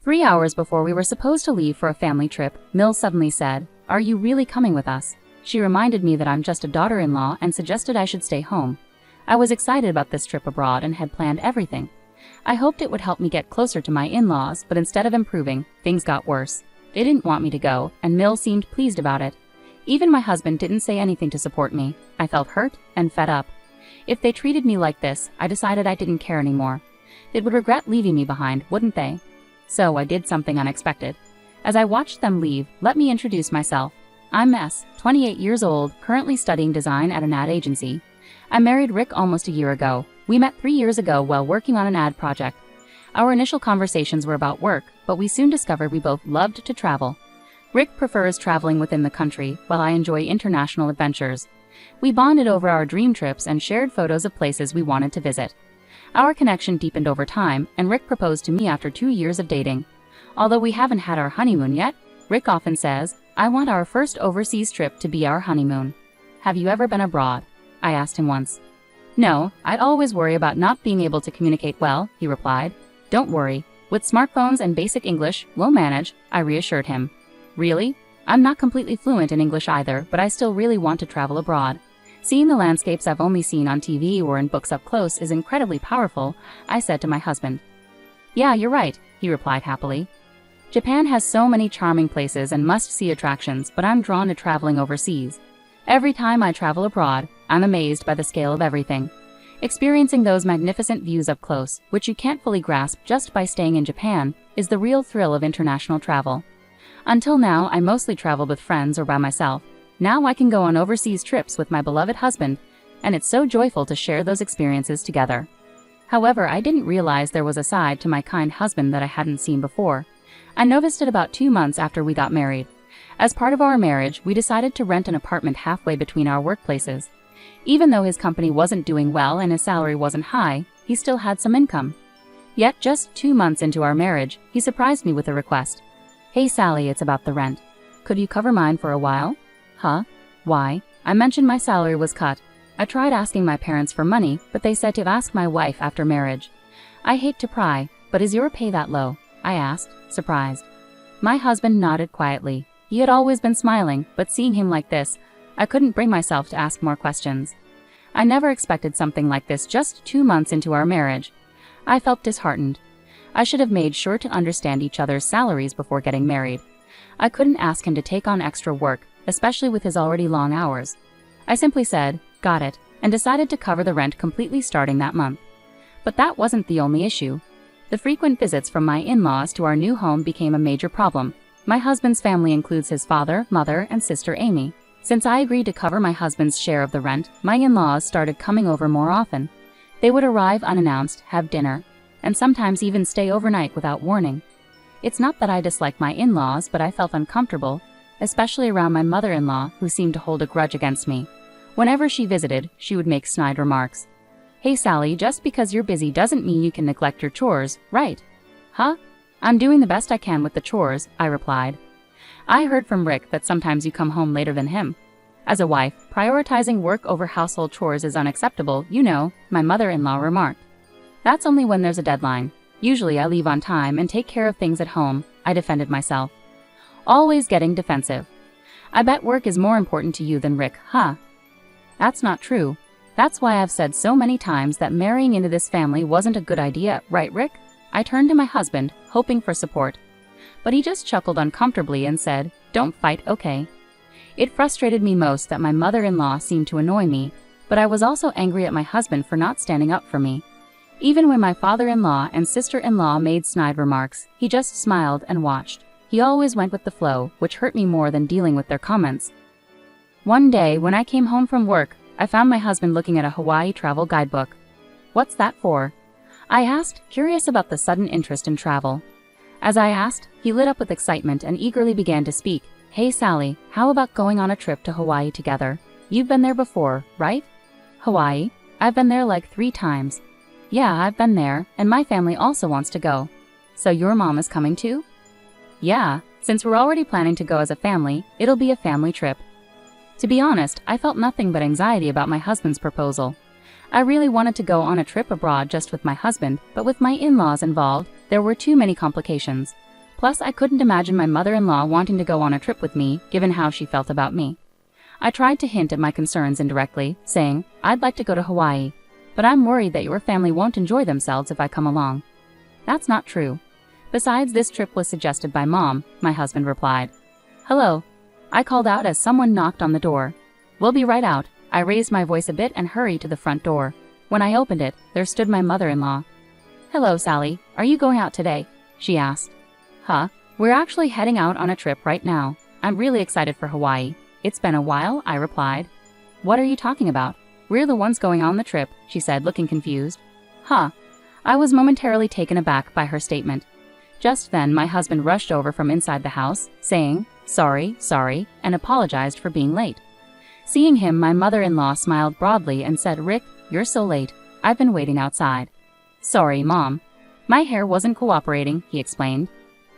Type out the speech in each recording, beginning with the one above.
3 hours before we were supposed to leave for a family trip, Mills suddenly said, "Are you really coming with us?" She reminded me that I'm just a daughter-in-law and suggested I should stay home. I was excited about this trip abroad and had planned everything. I hoped it would help me get closer to my in-laws, but instead of improving, things got worse. They didn't want me to go, and Mills seemed pleased about it. Even my husband didn't say anything to support me. I felt hurt and fed up. If they treated me like this, I decided I didn't care anymore. They would regret leaving me behind, wouldn't they? So I did something unexpected. As I watched them leave, let me introduce myself. I'm Mess, 28 years old, currently studying design at an ad agency. I married Rick almost a year ago. We met 3 years ago while working on an ad project. Our initial conversations were about work, but we soon discovered we both loved to travel. Rick prefers traveling within the country, while I enjoy international adventures. We bonded over our dream trips and shared photos of places we wanted to visit. Our connection deepened over time, and Rick proposed to me after 2 years of dating. Although we haven't had our honeymoon yet, Rick often says, "I want our first overseas trip to be our honeymoon." "Have you ever been abroad?" I asked him once. "No, I'd always worry about not being able to communicate well," he replied. "Don't worry. With smartphones and basic English, we'll manage," I reassured him. "Really? I'm not completely fluent in English either, but I still really want to travel abroad. Seeing the landscapes I've only seen on TV or in books up close is incredibly powerful," I said to my husband. "Yeah, you're right," he replied happily. "Japan has so many charming places and must-see attractions, but I'm drawn to traveling overseas. Every time I travel abroad, I'm amazed by the scale of everything. Experiencing those magnificent views up close, which you can't fully grasp just by staying in Japan, is the real thrill of international travel. Until now, I mostly traveled with friends or by myself. Now I can go on overseas trips with my beloved husband, and it's so joyful to share those experiences together." However, I didn't realize there was a side to my kind husband that I hadn't seen before. I noticed it about 2 months after we got married. As part of our marriage, we decided to rent an apartment halfway between our workplaces. Even though his company wasn't doing well and his salary wasn't high, he still had some income. Yet just 2 months into our marriage, he surprised me with a request. "Hey Sally, it's about the rent. Could you cover mine for a while?" "Huh? Why?" I mentioned my salary was cut. I tried asking my parents for money, but they said to ask my wife after marriage. "I hate to pry, but is your pay that low?" I asked, surprised. My husband nodded quietly. He had always been smiling, but seeing him like this, I couldn't bring myself to ask more questions. I never expected something like this just 2 months into our marriage. I felt disheartened. I should have made sure to understand each other's salaries before getting married. I couldn't ask him to take on extra work, especially with his already long hours. I simply said, "Got it," and decided to cover the rent completely starting that month. But that wasn't the only issue. The frequent visits from my in-laws to our new home became a major problem. My husband's family includes his father, mother, and sister Amy. Since I agreed to cover my husband's share of the rent, my in-laws started coming over more often. They would arrive unannounced, have dinner, and sometimes even stay overnight without warning. It's not that I disliked my in-laws, but I felt uncomfortable, especially around my mother-in-law, who seemed to hold a grudge against me. Whenever she visited, she would make snide remarks. "Hey Sally, just because you're busy doesn't mean you can neglect your chores, right?" "Huh? I'm doing the best I can with the chores," I replied. I heard from Rick that sometimes you come home later than him. As a wife, prioritizing work over household chores is unacceptable, you know, my mother-in-law remarked. "That's only when there's a deadline. Usually I leave on time and take care of things at home," I defended myself. Always getting defensive. "I bet work is more important to you than Rick, huh?" "That's not true. That's why I've said so many times that marrying into this family wasn't a good idea, right Rick?" I turned to my husband, hoping for support. But he just chuckled uncomfortably and said, "Don't fight, okay?" It frustrated me most that my mother-in-law seemed to annoy me, but I was also angry at my husband for not standing up for me. Even when my father-in-law and sister-in-law made snide remarks, he just smiled and watched. He always went with the flow, which hurt me more than dealing with their comments. One day, when I came home from work, I found my husband looking at a Hawaii travel guidebook. "What's that for?" I asked, curious about the sudden interest in travel. As I asked, he lit up with excitement and eagerly began to speak. "Hey Sally, how about going on a trip to Hawaii together? You've been there before, right?" "Hawaii? I've been there like 3 times. "Yeah, I've been there, and my family also wants to go." "So your mom is coming too?" "Yeah, since we're already planning to go as a family, it'll be a family trip." To be honest, I felt nothing but anxiety about my husband's proposal. I really wanted to go on a trip abroad just with my husband, but with my in-laws involved, there were too many complications. Plus, I couldn't imagine my mother-in-law wanting to go on a trip with me, given how she felt about me. I tried to hint at my concerns indirectly, saying, I'd like to go to Hawaii, but I'm worried that your family won't enjoy themselves if I come along. That's not true. Besides, this trip was suggested by Mom, my husband replied. Hello. I called out as someone knocked on the door. We'll be right out. I raised my voice a bit and hurried to the front door. When I opened it, there stood my mother-in-law. Hello, Sally. Are you going out today? She asked. Huh? We're actually heading out on a trip right now. I'm really excited for Hawaii. It's been a while, I replied. What are you talking about? We're the ones going on the trip, she said, looking confused. Huh. I was momentarily taken aback by her statement. Just then, my husband rushed over from inside the house, saying, sorry, and apologized for being late. Seeing him, my mother-in-law smiled broadly and said, Rick, you're so late. I've been waiting outside. Sorry, Mom. My hair wasn't cooperating, he explained.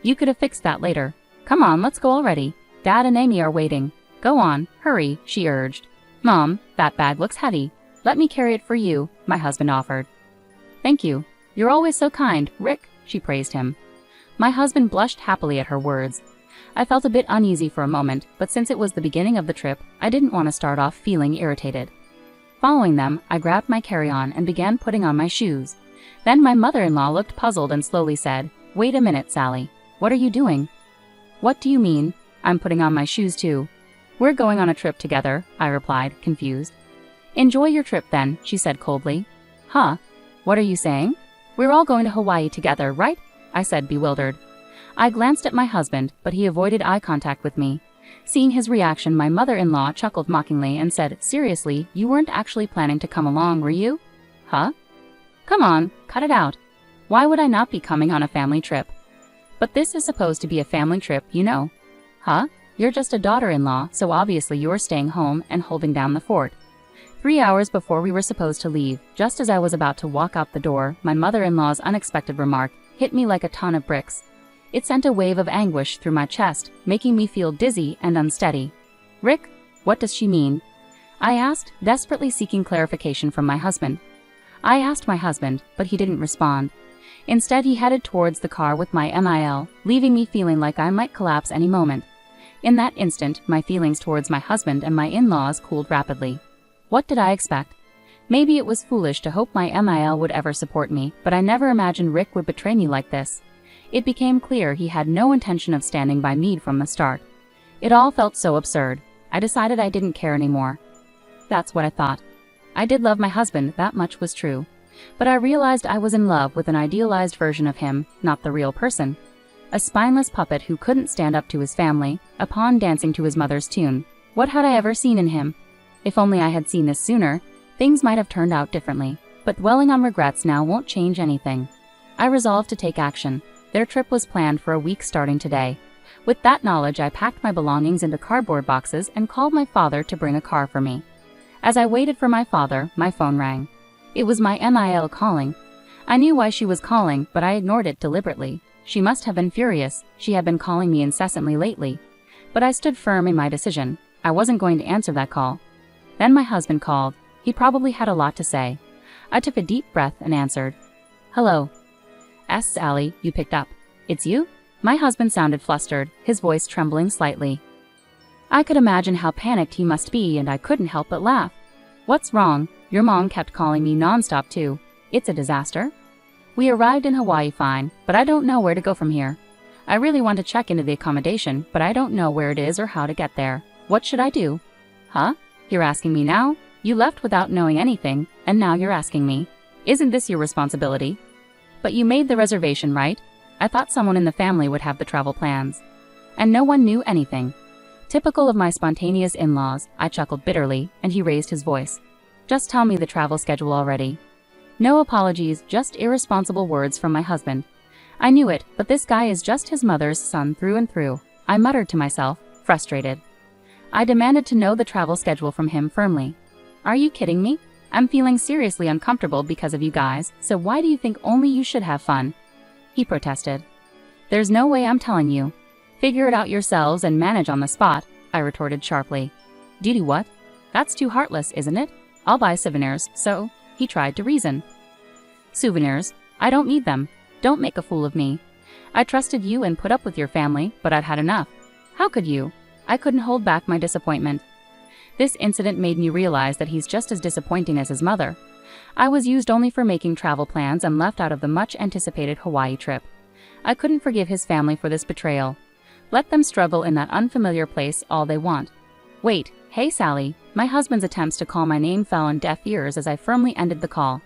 You could have fixed that later. Come on, let's go already. Dad and Amy are waiting. Go on, hurry, she urged. Mom, that bag looks heavy. Let me carry it for you, my husband offered. Thank you. You're always so kind, Rick, she praised him. My husband blushed happily at her words. I felt a bit uneasy for a moment, but since it was the beginning of the trip, I didn't want to start off feeling irritated. Following them, I grabbed my carry-on and began putting on my shoes. Then my mother-in-law looked puzzled and slowly said, Wait a minute, Sally. What are you doing? What do you mean? I'm putting on my shoes too. We're going on a trip together, I replied, confused. Enjoy your trip then, she said coldly. Huh? What are you saying? We're all going to Hawaii together, right? I said, bewildered. I glanced at my husband, but he avoided eye contact with me. Seeing his reaction, my mother-in-law chuckled mockingly and said, Seriously, you weren't actually planning to come along, were you? Huh? Come on, cut it out. Why would I not be coming on a family trip? But this is supposed to be a family trip, you know. Huh? You're just a daughter-in-law, so obviously you're staying home and holding down the fort. 3 hours before we were supposed to leave, just as I was about to walk out the door, my mother-in-law's unexpected remark hit me like a ton of bricks. It sent a wave of anguish through my chest, making me feel dizzy and unsteady. Rick, what does she mean? I asked, desperately seeking clarification from my husband. I asked my husband, but he didn't respond. Instead, he headed towards the car with my MIL, leaving me feeling like I might collapse any moment. In that instant, my feelings towards my husband and my in-laws cooled rapidly. What did I expect? Maybe it was foolish to hope my MIL would ever support me, but I never imagined Rick would betray me like this. It became clear he had no intention of standing by me from the start. It all felt so absurd. I decided I didn't care anymore. That's what I thought. I did love my husband, that much was true. But I realized I was in love with an idealized version of him, not the real person. A spineless puppet who couldn't stand up to his family, a pawn dancing to his mother's tune. What had I ever seen in him? If only I had seen this sooner, things might have turned out differently. But dwelling on regrets now won't change anything. I resolved to take action. Their trip was planned for a week starting today. With that knowledge, I packed my belongings into cardboard boxes and called my father to bring a car for me. As I waited for my father, my phone rang. It was my MIL calling. I knew why she was calling, but I ignored it deliberately. She must have been furious. She had been calling me incessantly lately. But I stood firm in my decision. I wasn't going to answer that call. Then my husband called. He probably had a lot to say. I took a deep breath and answered. Hello. Sally, you picked up. It's you? My husband sounded flustered, his voice trembling slightly. I could imagine how panicked he must be, and I couldn't help but laugh. What's wrong? Your mom kept calling me nonstop too. It's a disaster. We arrived in Hawaii fine, but I don't know where to go from here. I really want to check into the accommodation, but I don't know where it is or how to get there. What should I do? Huh? You're asking me now? You left without knowing anything, and now you're asking me. Isn't this your responsibility? But you made the reservation, right? I thought someone in the family would have the travel plans. And no one knew anything. Typical of my spontaneous in-laws, I chuckled bitterly, and he raised his voice. Just tell me the travel schedule already. No apologies, just irresponsible words from my husband. I knew it, but this guy is just his mother's son through and through. I muttered to myself, frustrated. I demanded to know the travel schedule from him firmly. Are you kidding me? I'm feeling seriously uncomfortable because of you guys, so why do you think only you should have fun? He protested. There's no way I'm telling you. Figure it out yourselves and manage on the spot, I retorted sharply. Do what? That's too heartless, isn't it? I'll buy souvenirs, so, he tried to reason. Souvenirs? I don't need them. Don't make a fool of me. I trusted you and put up with your family, but I've had enough. How could you? I couldn't hold back my disappointment. This incident made me realize that he's just as disappointing as his mother. I was used only for making travel plans and left out of the much-anticipated Hawaii trip. I couldn't forgive his family for this betrayal. Let them struggle in that unfamiliar place all they want. Wait, hey Sally, my husband's attempts to call my name fell on deaf ears as I firmly ended the call.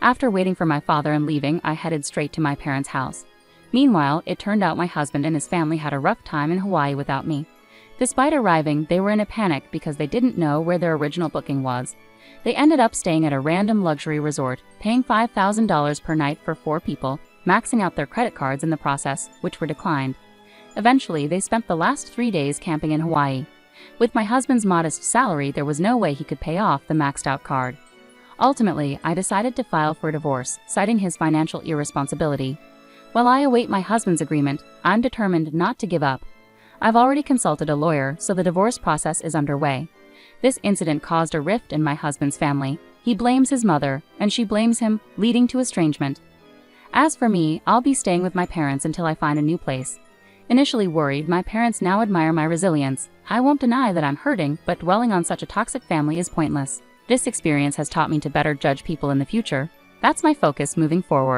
After waiting for my father and leaving, I headed straight to my parents' house. Meanwhile, it turned out my husband and his family had a rough time in Hawaii without me. Despite arriving, they were in a panic because they didn't know where their original booking was. They ended up staying at a random luxury resort, paying $5,000 per night for 4 people, maxing out their credit cards in the process, which were declined. Eventually, they spent the last 3 days camping in Hawaii. With my husband's modest salary, there was no way he could pay off the maxed-out card. Ultimately, I decided to file for divorce, citing his financial irresponsibility. While I await my husband's agreement, I'm determined not to give up. I've already consulted a lawyer, so the divorce process is underway. This incident caused a rift in my husband's family. He blames his mother, and she blames him, leading to estrangement. As for me, I'll be staying with my parents until I find a new place. Initially worried, my parents now admire my resilience. I won't deny that I'm hurting, but dwelling on such a toxic family is pointless. This experience has taught me to better judge people in the future. That's my focus moving forward.